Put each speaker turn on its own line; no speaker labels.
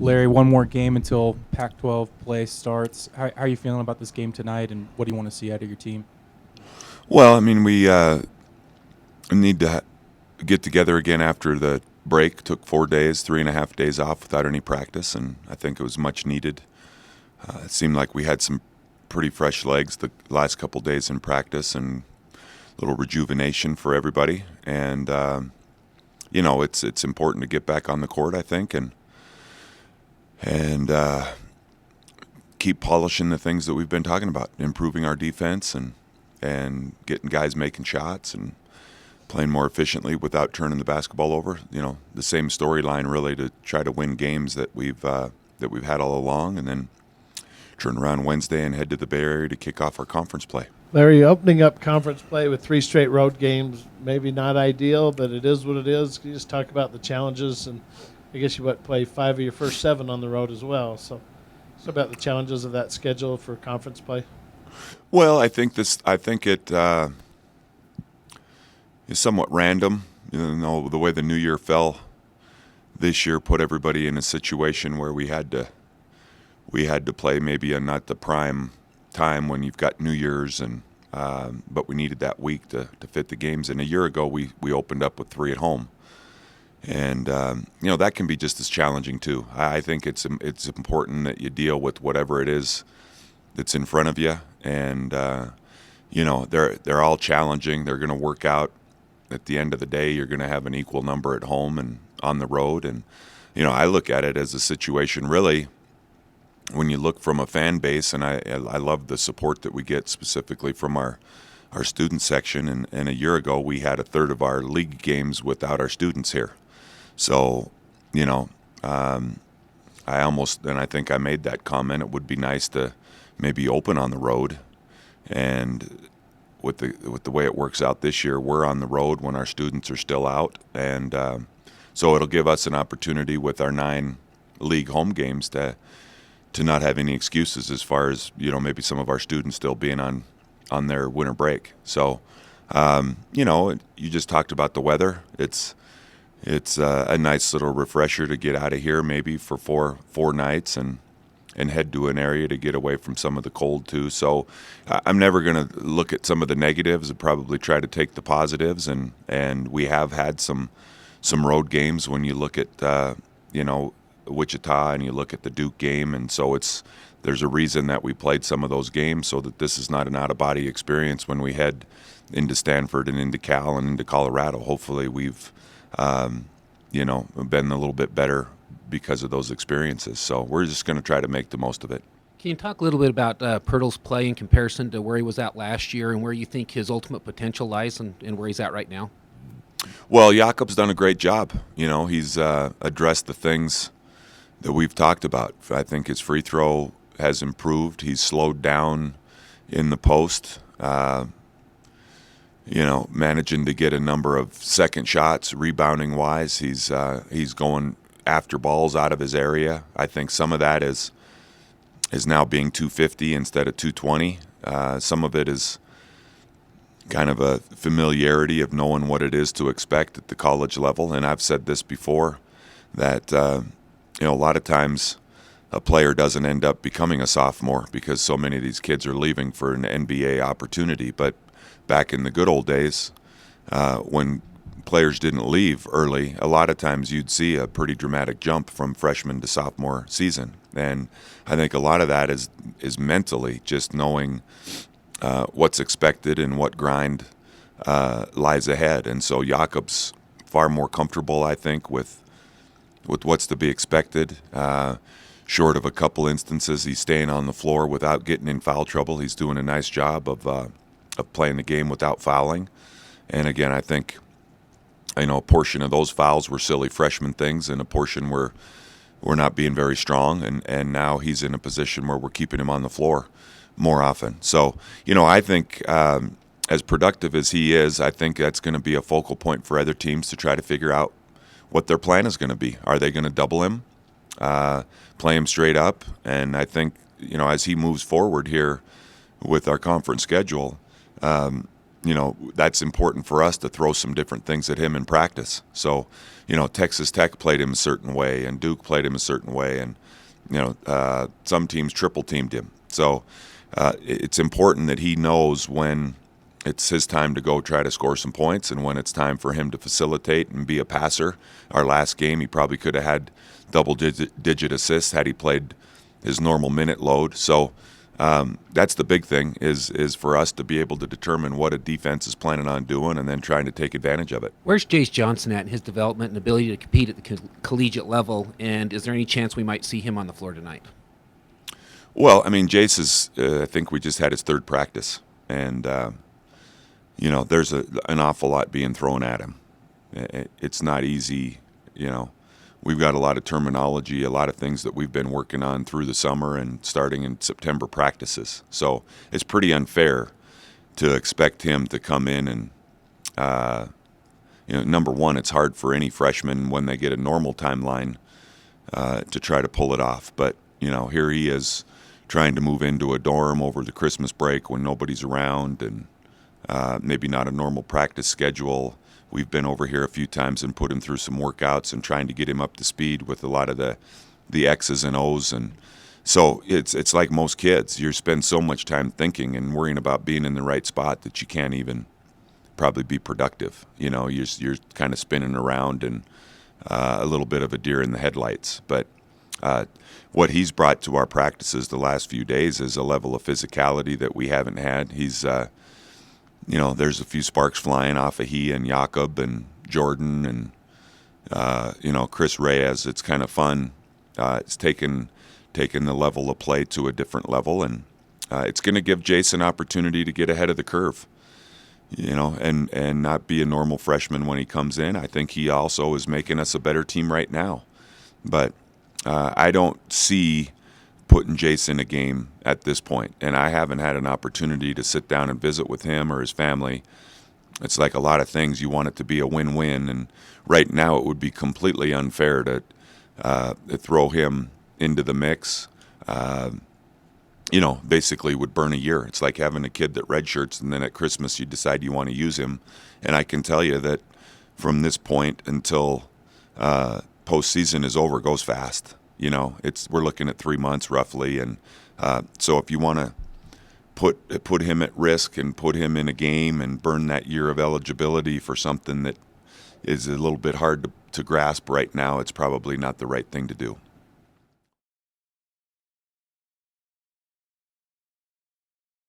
Larry, one more game until Pac-12 play starts. How are you feeling about this game tonight, and what do you want to see out of your team?
Well, I mean, we need to get together again after the break. Took 4 days, 3.5 days off without any practice, and I think it was much needed. It seemed like we had some pretty fresh legs the last couple days in practice, and a little rejuvenation for everybody. And it's important to get back on the court, I think, and keep polishing the things that we've been talking about, improving our defense and getting guys making shots and playing more efficiently without turning the basketball over. The same storyline really to try to win games that we've had all along, and then turn around Wednesday and head to the Bay Area to kick off our conference play.
Larry, opening up conference play with 3 straight road games, maybe not ideal, but it is what it is. Can you just talk about the challenges? And I guess you play 5 of your first 7 on the road as well. So about the challenges of that schedule for conference play.
Well, I think it is somewhat random. The way the new year fell this year put everybody in a situation where we had to play maybe not the prime time when you've got New Year's, but we needed that week to fit the games. And a year ago we opened up with 3 at home, and that can be just as challenging too. I think it's important that you deal with whatever it is that's in front of you, and they're all challenging. They're going to work out. At the end of the day, you're going to have an equal number at home and on the road, and I look at it as a situation really. When you look from a fan base, and I love the support that we get specifically from our student section, and a year ago we had a third of our league games without our students here. So, I think I made that comment. It would be nice to maybe open on the road, and with the way it works out this year, we're on the road when our students are still out, and so it'll give us an opportunity with our 9 league home games to not have any excuses as far as maybe some of our students still being on their winter break. So you just talked about the weather. It's a nice little refresher to get out of here maybe for four nights and head to an area to get away from some of the cold too. So I'm never going to look at some of the negatives and probably try to take the positives, and we have had some road games when you look at Wichita and you look at the Duke game, and so there's a reason that we played some of those games so that this is not an out-of-body experience when we head into Stanford and into Cal and into Colorado. Hopefully we've been a little bit better because of those experiences, so we're just going to try to make the most of it.
Can you talk a little bit about Pirtle's play in comparison to where he was at last year and where you think his ultimate potential lies and where he's at right now?
Well, Jakob's done a great job. He's addressed the things that we've talked about. I think his free throw has improved. He's slowed down in the post, managing to get a number of second shots, rebounding wise. He's going after balls out of his area. I think some of that is now being 250 instead of 220. Some of it is kind of a familiarity of knowing what it is to expect at the college level. And I've said this before, that a lot of times a player doesn't end up becoming a sophomore because so many of these kids are leaving for an NBA opportunity. But back in the good old days, when players didn't leave early, a lot of times you'd see a pretty dramatic jump from freshman to sophomore season. And I think a lot of that is mentally just knowing what's expected and what grind lies ahead. And so Jakob's far more comfortable, I think, with what's to be expected. Short of a couple instances, he's staying on the floor without getting in foul trouble. He's doing a nice job of playing the game without fouling. And again, I think a portion of those fouls were silly freshman things, and a portion were not being very strong. And now he's in a position where we're keeping him on the floor more often. So, I think as productive as he is, I think that's going to be a focal point for other teams to try to figure out what their plan is going to be. Are they going to double him, play him straight up? And I think, as he moves forward here with our conference schedule, that's important for us to throw some different things at him in practice. So, Texas Tech played him a certain way, and Duke played him a certain way, and some teams triple teamed him. So it's important that he knows when it's his time to go try to score some points and when it's time for him to facilitate and be a passer. Our last game, he probably could have had double-digit assists had he played his normal minute load. So that's the big thing is for us to be able to determine what a defense is planning on doing and then trying to take advantage of it.
Where's Jace Johnson at in his development and ability to compete at the collegiate level? And is there any chance we might see him on the floor tonight?
Well, I mean, Jace is, I think we just had his third practice. And, there's an awful lot being thrown at him. It's not easy, We've got a lot of terminology, a lot of things that we've been working on through the summer and starting in September practices. So it's pretty unfair to expect him to come in and, number one, it's hard for any freshman when they get a normal timeline to try to pull it off. But, here he is trying to move into a dorm over the Christmas break when nobody's around and maybe not a normal practice schedule. We've been over here a few times and put him through some workouts and trying to get him up to speed with a lot of the X's and O's. And so it's like most kids. You spend so much time thinking and worrying about being in the right spot that you can't even probably be productive. You're kind of spinning around and a little bit of a deer in the headlights. But what he's brought to our practices the last few days is a level of physicality that we haven't had. He's there's a few sparks flying off of he and Jakob and Jordan and, Chris Reyes. It's kind of fun. It's taken the level of play to a different level, and it's going to give Jason an opportunity to get ahead of the curve, and not be a normal freshman when he comes in. I think he also is making us a better team right now. But I don't see putting Jason in a game at this point, and I haven't had an opportunity to sit down and visit with him or his family. It's like a lot of things, you want it to be a win-win, and right now it would be completely unfair to throw him into the mix. Basically would burn a year. It's like having a kid that redshirts and then at Christmas you decide you want to use him. And I can tell you that from this point until postseason is over, goes fast. We're looking at 3 months roughly, and so if you want to put him at risk and put him in a game and burn that year of eligibility for something that is a little bit hard to grasp right now, it's probably not the right thing to do.